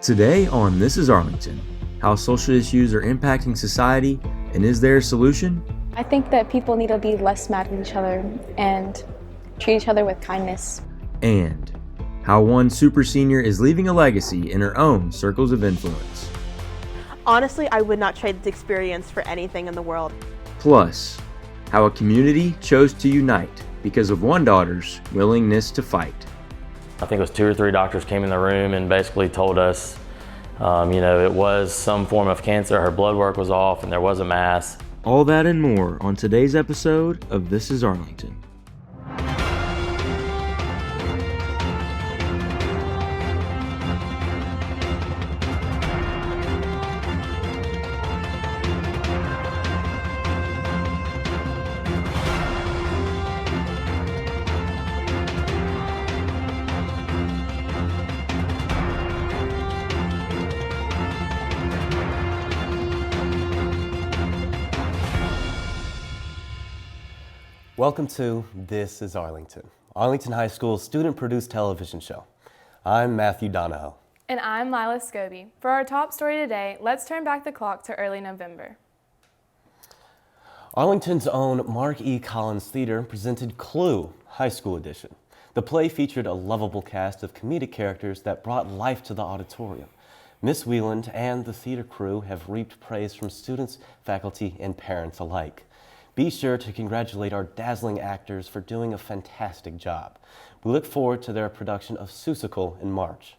Today on This Is Arlington, how social issues are impacting society, and is there a solution? I think that people need to be less mad at each other and treat each other with kindness. And how one super senior is leaving a legacy in her own circles of influence. Honestly, I would not trade this experience for anything in the world. Plus, how a community chose to unite because of one daughter's willingness to fight. I think it was 2 or 3 doctors came in the room and basically told us, it was some form of cancer, her blood work was off, and there was a mass. All that and more on today's episode of This Is Arlington. Welcome to This is Arlington, Arlington High School's student-produced television show. I'm Matthew Donahoe. And I'm Lila Scobie. For our top story today, let's turn back the clock to early November. Arlington's own Mark E. Collins Theater presented Clue, High School Edition. The play featured a lovable cast of comedic characters that brought life to the auditorium. Miss Wieland and the theater crew have reaped praise from students, faculty, and parents alike. Be sure to congratulate our dazzling actors for doing a fantastic job. We look forward to their production of Seussical in March.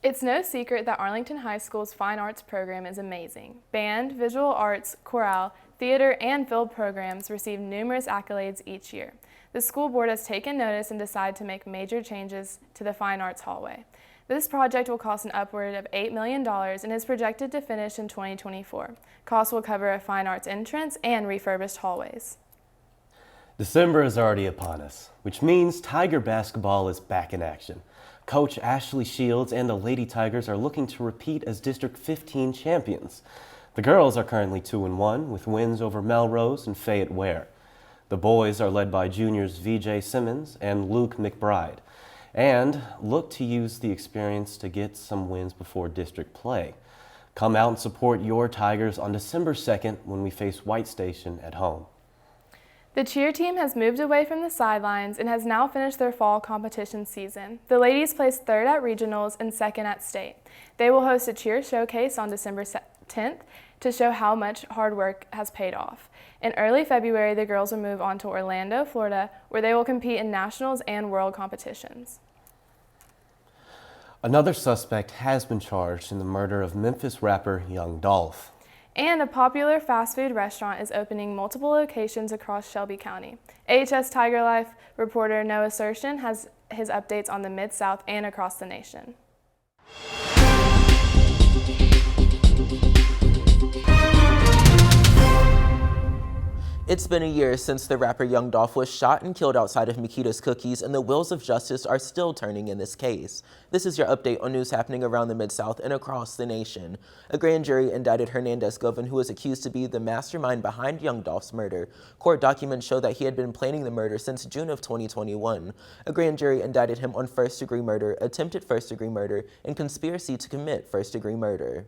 It's no secret that Arlington High School's fine arts program is amazing. Band, visual arts, chorale, theater, and field programs receive numerous accolades each year. The school board has taken notice and decided to make major changes to the fine arts hallway. This project will cost an upward of $8 million and is projected to finish in 2024. Costs will cover a fine arts entrance and refurbished hallways. December is already upon us, which means Tiger basketball is back in action. Coach Ashley Shields and the Lady Tigers are looking to repeat as District 15 champions. The girls are currently 2-1 with wins over Melrose and Fayette Ware. The boys are led by juniors VJ Simmons and Luke McBride, and look to use the experience to get some wins before district play. Come out and support your Tigers on December 2nd when we face White Station at home. The cheer team has moved away from the sidelines and has now finished their fall competition season. The ladies placed 3rd at regionals and 2nd at state. They will host a cheer showcase on December 10th to show how much hard work has paid off. In early February, the girls will move on to Orlando, Florida, where they will compete in nationals and world competitions. Another suspect has been charged in the murder of Memphis rapper Young Dolph. And a popular fast food restaurant is opening multiple locations across Shelby County. AHS Tiger Life reporter Noah Sershin has his updates on the MidSouth and across the nation. It's been a year since the rapper Young Dolph was shot and killed outside of Makita's Cookies, and the wheels of justice are still turning in this case. This is your update on news happening around the Mid-South and across the nation. A grand jury indicted Hernandez Govan, who was accused to be the mastermind behind Young Dolph's murder. Court documents show that he had been planning the murder since June of 2021. A grand jury indicted him on first-degree murder, attempted first-degree murder, and conspiracy to commit first-degree murder.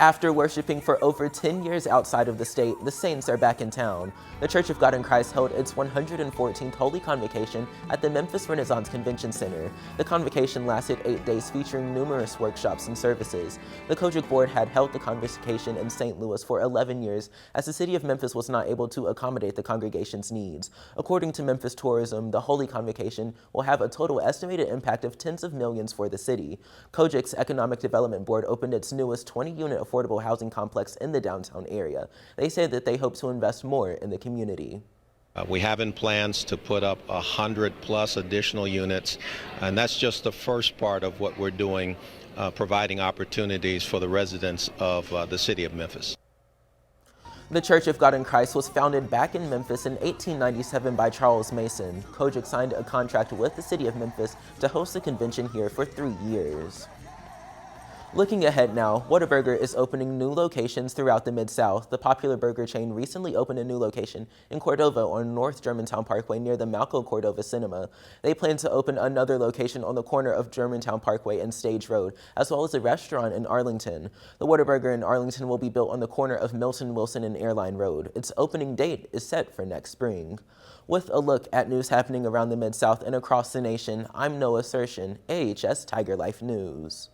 After worshiping for over 10 years outside of the state, the Saints are back in town. The Church of God in Christ held its 114th Holy Convocation at the Memphis Renaissance Convention Center. The convocation lasted 8 days, featuring numerous workshops and services. The Kojic Board had held the convocation in St. Louis for 11 years, as the city of Memphis was not able to accommodate the congregation's needs. According to Memphis Tourism, the Holy Convocation will have a total estimated impact of tens of millions for the city. Kojic's Economic Development Board opened its newest 20-unit affordable housing complex in the downtown area. They say that they hope to invest more in the community. We have in plans to put up 100+ additional units, and that's just the first part of what we're doing, providing opportunities for the residents of the city of Memphis. The Church of God in Christ was founded back in Memphis in 1897 by Charles Mason. Kojic signed a contract with the city of Memphis to host the convention here for 3 years. Looking ahead now, Whataburger is opening new locations throughout the Mid-South. The popular burger chain recently opened a new location in Cordova on North Germantown Parkway near the Malco Cordova Cinema. They plan to open another location on the corner of Germantown Parkway and Stage Road, as well as a restaurant in Arlington. The Whataburger in Arlington will be built on the corner of Milton, Wilson, and Airline Road. Its opening date is set for next spring. With a look at news happening around the Mid-South and across the nation, I'm Noah Sershin, AHS Tiger Life News.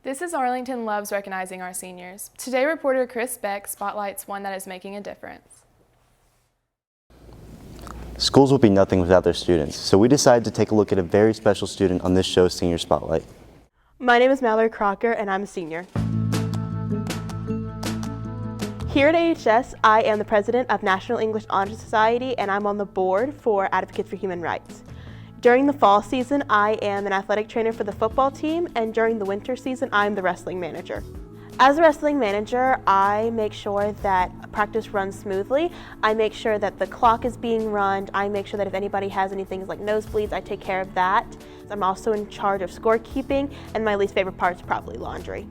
This is Arlington Loves Recognizing Our Seniors. Today, reporter Chris Beck spotlights one that is making a difference. Schools will be nothing without their students, so we decided to take a look at a very special student on this show's Senior Spotlight. My name is Mallory Crocker, and I'm a senior. Here at AHS, I am the president of National English Honor Society, and I'm on the board for Advocates for Human Rights. During the fall season, I am an athletic trainer for the football team, and during the winter season, I'm the wrestling manager. As a wrestling manager, I make sure that practice runs smoothly. I make sure that the clock is being run. I make sure that if anybody has any things like nosebleeds, I take care of that. I'm also in charge of scorekeeping, and my least favorite part is probably laundry.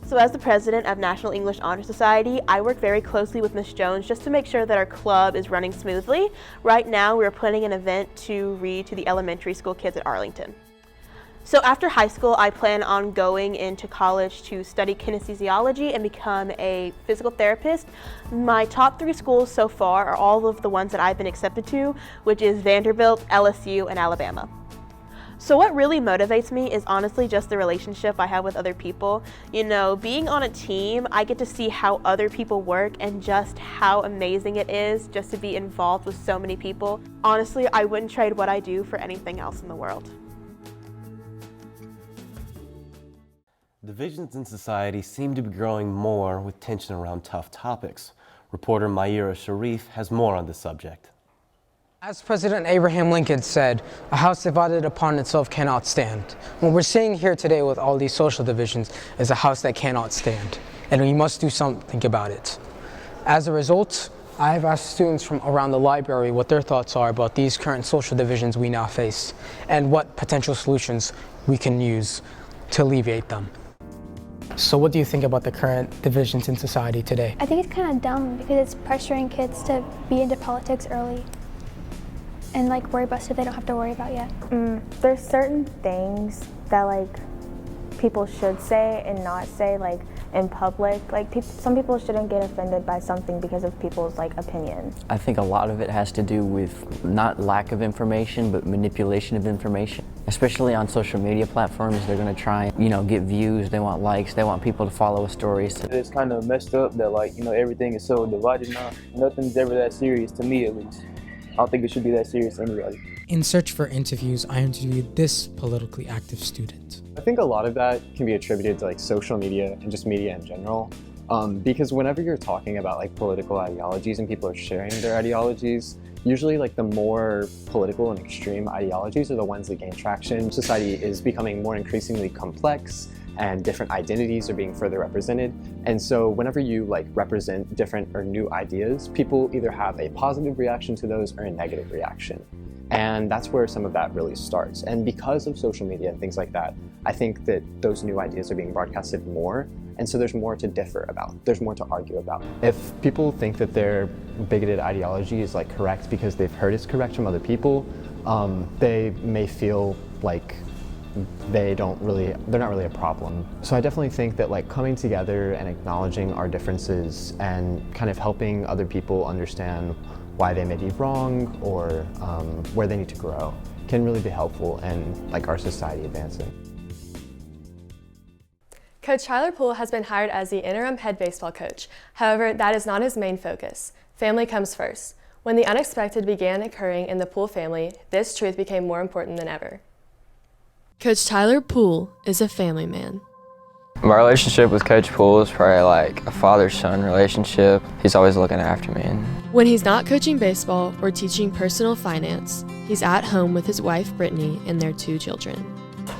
So as the president of National English Honor Society, I work very closely with Ms. Jones just to make sure that our club is running smoothly. Right now, we're planning an event to read to the elementary school kids at Arlington. So after high school, I plan on going into college to study kinesiology and become a physical therapist. My top 3 schools so far are all of the ones that I've been accepted to, which is Vanderbilt, LSU, and Alabama. So what really motivates me is honestly just the relationship I have with other people. You know, being on a team, I get to see how other people work and just how amazing it is just to be involved with so many people. Honestly, I wouldn't trade what I do for anything else in the world. Divisions in society seem to be growing more with tension around tough topics. Reporter Mayira Sharif has more on this subject. As President Abraham Lincoln said, a house divided upon itself cannot stand. What we're seeing here today with all these social divisions is a house that cannot stand, and we must do something about it. As a result, I have asked students from around the library what their thoughts are about these current social divisions we now face, and what potential solutions we can use to alleviate them. So what do you think about the current divisions in society today? I think it's kind of dumb because it's pressuring kids to be into politics early and like worry about stuff they don't have to worry about yet. There's certain things that like people should say and not say like in public. Like some people shouldn't get offended by something because of people's like opinions. I think a lot of it has to do with not lack of information, but manipulation of information. Especially on social media platforms, they're going to try, get views. They want likes. They want people to follow a story. It's kind of messed up that everything is so divided now. Nothing's ever that serious to me, at least. I don't think it should be that serious to anybody. In search for interviews, I interviewed this politically active student. I think a lot of that can be attributed to social media and just media in general. Because whenever you're talking about political ideologies and people are sharing their ideologies, usually the more political and extreme ideologies are the ones that gain traction. Society is becoming more increasingly complex and different identities are being further represented. And so whenever you represent different or new ideas, people either have a positive reaction to those or a negative reaction. And that's where some of that really starts. And because of social media and things like that, I think that those new ideas are being broadcasted more. And so there's more to differ about. There's more to argue about. If people think that their bigoted ideology is correct because they've heard it's correct from other people, they may feel like they're not really a problem. So I definitely think that coming together and acknowledging our differences and kind of helping other people understand why they may be wrong or where they need to grow can really be helpful in our society advancing. Coach Tyler Poole has been hired as the interim head baseball coach. However, that is not his main focus. Family comes first. When the unexpected began occurring in the Poole family, this truth became more important than ever. Coach Tyler Poole is a family man. My relationship with Coach Poole is probably a father-son relationship. He's always looking after me. When he's not coaching baseball or teaching personal finance, he's at home with his wife Brittany and their 2 children.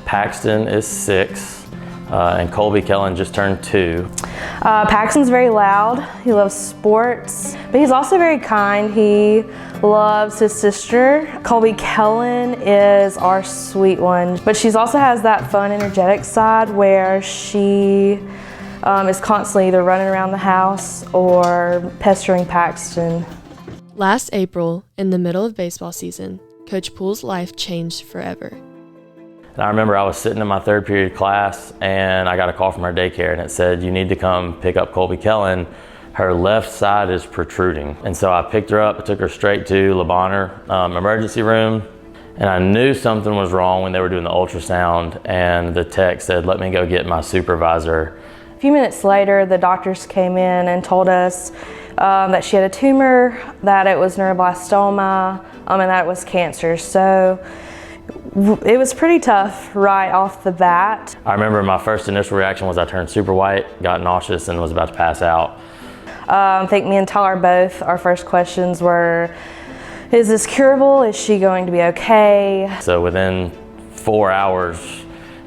Paxton is 6. and Colby Kellen just turned 2. Paxton's very loud. He loves sports, but he's also very kind. He loves his sister. Colby Kellen is our sweet one, but she also has that fun, energetic side where she is constantly either running around the house or pestering Paxton. Last April, in the middle of baseball season, Coach Poole's life changed forever. And I remember I was sitting in my 3rd period class and I got a call from her daycare and it said, "You need to come pick up Colby Kellen. Her left side is protruding." And so I picked her up, I took her straight to Le Bonheur emergency room, and I knew something was wrong when they were doing the ultrasound, and the tech said, "Let me go get my supervisor." A few minutes later, the doctors came in and told us that she had a tumor, that it was neuroblastoma, and that it was cancer. So it was pretty tough right off the bat. I remember my first initial reaction was I turned super white, got nauseous, and was about to pass out. I think me and Tyler both, our first questions were, is this curable? Is she going to be okay? So within 4 hours,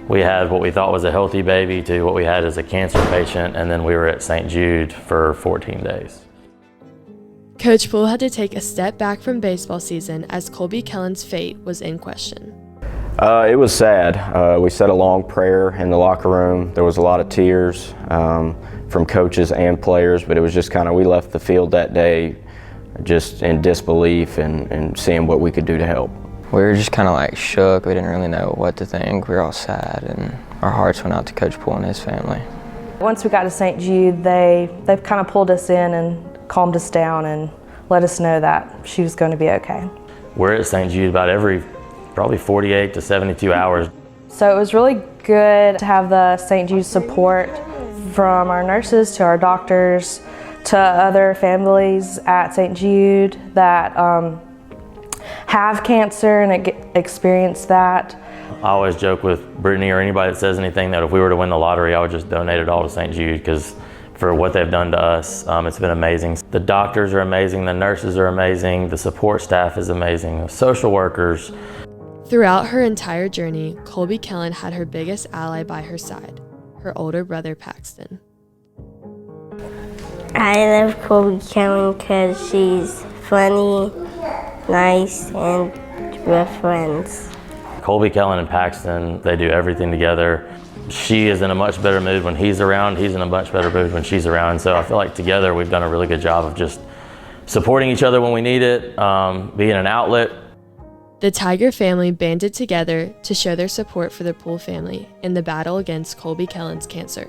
we had what we thought was a healthy baby to what we had as a cancer patient, and then we were at St. Jude for 14 days. Coach Poole had to take a step back from baseball season as Colby Kellen's fate was in question. It was sad. We said a long prayer in the locker room. There was a lot of tears from coaches and players, but it was just kind of, we left the field that day just in disbelief and seeing what we could do to help. We were just kind of like shook. We didn't really know what to think. We were all sad, and our hearts went out to Coach Poole and his family. Once we got to St. Jude, they've kind of pulled us in and calmed us down and let us know that she was going to be okay. We're at St. Jude about every probably 48 to 72 hours. So it was really good to have the St. Jude support from our nurses to our doctors to other families at St. Jude that have cancer and experience that. I always joke with Brittany or anybody that says anything that if we were to win the lottery, I would just donate it all to St. Jude, because for what they've done to us, it's been amazing. The doctors are amazing, the nurses are amazing, the support staff is amazing, the social workers. Throughout her entire journey, Colby Kellen had her biggest ally by her side, her older brother Paxton. I love Colby Kellen because she's funny, nice, and we're friends. Colby Kellen and Paxton, they do everything together. She is in a much better mood when he's around. He's in a much better mood when she's around. So I feel like together we've done a really good job of just supporting each other when we need it, being an outlet. The Tiger family banded together to show their support for the Poole family in the battle against Colby Kellen's cancer.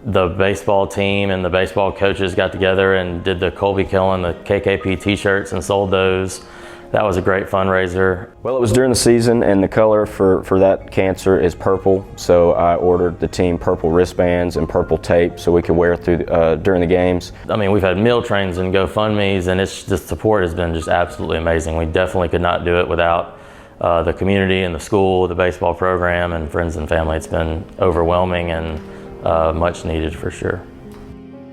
The baseball team and the baseball coaches got together and did the Colby Kellen, the KKP t-shirts, and sold those. That was a great fundraiser. Well, it was during the season, and the color for that cancer is purple, so I ordered the team purple wristbands and purple tape so we could wear it through during the games. I mean, we've had meal trains and GoFundMes, and the support has been just absolutely amazing. We definitely could not do it without the community and the school, the baseball program, and friends and family. It's been overwhelming and much needed for sure.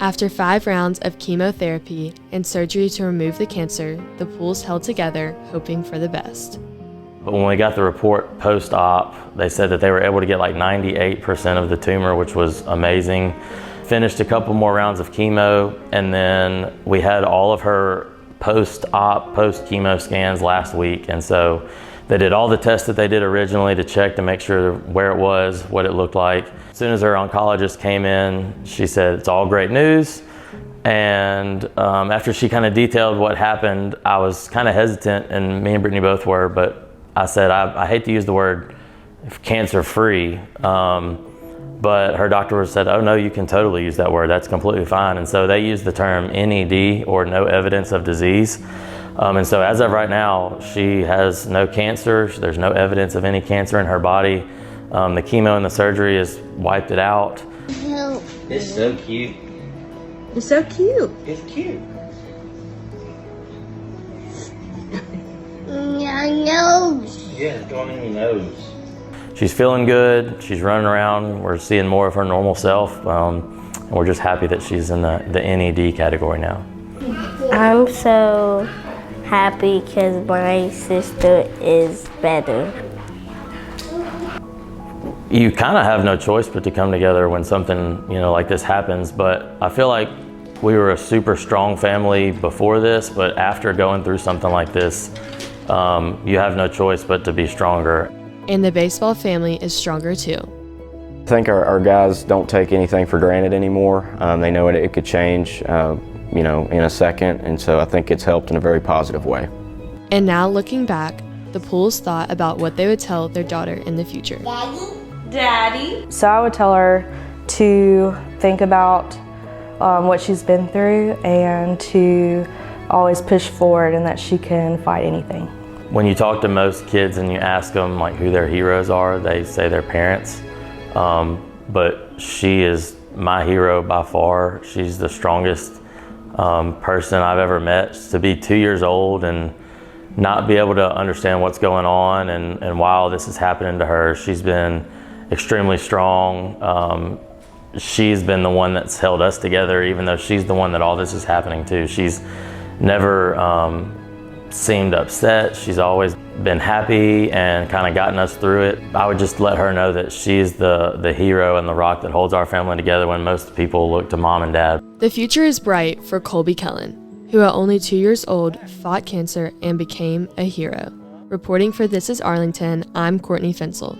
After 5 rounds of chemotherapy and surgery to remove the cancer, the Pooles held together, hoping for the best. But when we got the report post-op, they said that they were able to get like 98% of the tumor, which was amazing. Finished a couple more rounds of chemo, and then we had all of her post-op, post-chemo scans last week. And so they did all the tests that they did originally to check to make sure where it was, what it looked like. As soon as her oncologist came in, she said, it's all great news. And after she kind of detailed what happened, I was kind of hesitant, and me and Brittany both were, but I said, I hate to use the word cancer-free, but her doctor said, oh no, you can totally use that word, that's completely fine. And so they used the term NED, or no evidence of disease. And so as of right now, she has no cancer. There's no evidence of any cancer in her body. The chemo and the surgery has wiped it out. It's so cute. It's so cute. It's cute. Your nose. Yeah, it's going in your nose. She's feeling good. She's running around. We're seeing more of her normal self. And we're just happy that she's in the NED category now. I'm so happy because my sister is better. you kind of have no choice but to come together when something, you know, like this happens. But I feel like we were a super strong family before this, but after going through something like this, you have no choice but to be stronger. And the baseball family is stronger too. I think our guys don't take anything for granted anymore. They know it could change, you know, in a second, and so I think it's helped in a very positive way. And now looking back, the Pooles thought about what they would tell their daughter in the future. Daddy. So I would tell her to think about what she's been through and to always push forward and that she can fight anything. When you talk to most kids and you ask them like who their heroes are, they say their parents. But she is my hero by far. She's the strongest person I've ever met. To be 2 years old and not be able to understand what's going on and while this is happening to her, she's been extremely strong. She's been the one that's held us together, even though she's the one that all this is happening to. She's never seemed upset. She's always been happy and kind of gotten us through it. I would just let her know that she's the hero and the rock that holds our family together when most people look to mom and dad. The future is bright for Colby Kellen, who at only 2 years old fought cancer and became a hero. Reporting for This Is Arlington, I'm Courtney Fensel.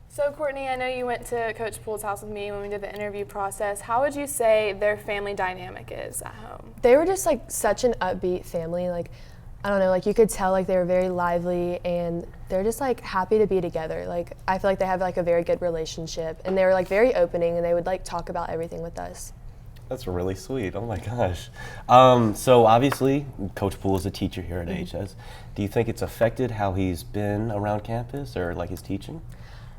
So Courtney, I know you went to Coach Poole's house with me when we did the interview process. How would you say their family dynamic is at home? They were just like such an upbeat family. Like, I don't know, like you could tell like they were very lively and they're just like happy to be together. Like I feel like they have like a very good relationship and they were like very opening and they would like talk about everything with us. That's really sweet. Oh my gosh. So obviously, Coach Poole is a teacher here at AHS. Do you think it's affected how he's been around campus or like his teaching?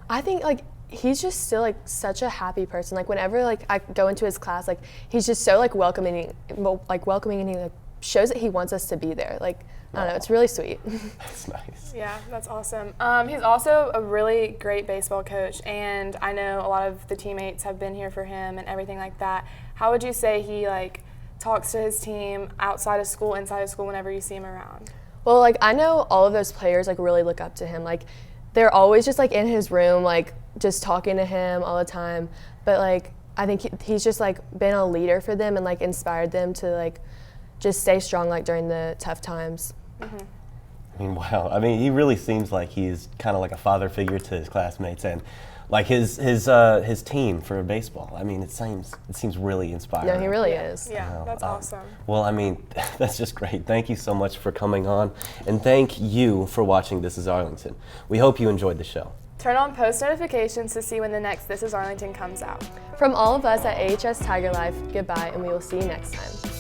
I think like he's just still like such a happy person. Like whenever like I go into his class, like he's just so like welcoming and he like shows that he wants us to be there. Like I don't know, it's really sweet. That's nice. Yeah, that's awesome. He's also a really great baseball coach, and I know a lot of the teammates have been here for him and everything like that. How would you say he like talks to his team outside of school, inside of school, whenever you see him around? Well, like I know all of those players like really look up to him. Like they're always just like in his room, like just talking to him all the time. But like I think he's just like been a leader for them and like inspired them to like just stay strong like during the tough times. Mm-hmm. I mean, wow. I mean, he really seems like he's kind of like a father figure to his classmates and like his team for baseball. I mean, it seems really inspiring. No, he really is. Yeah, that's awesome. Well, I mean, that's just great. Thank you so much for coming on, and thank you for watching This Is Arlington. We hope you enjoyed the show. Turn on post notifications to see when the next This Is Arlington comes out. From all of us at AHS Tiger Life, goodbye, and we will see you next time.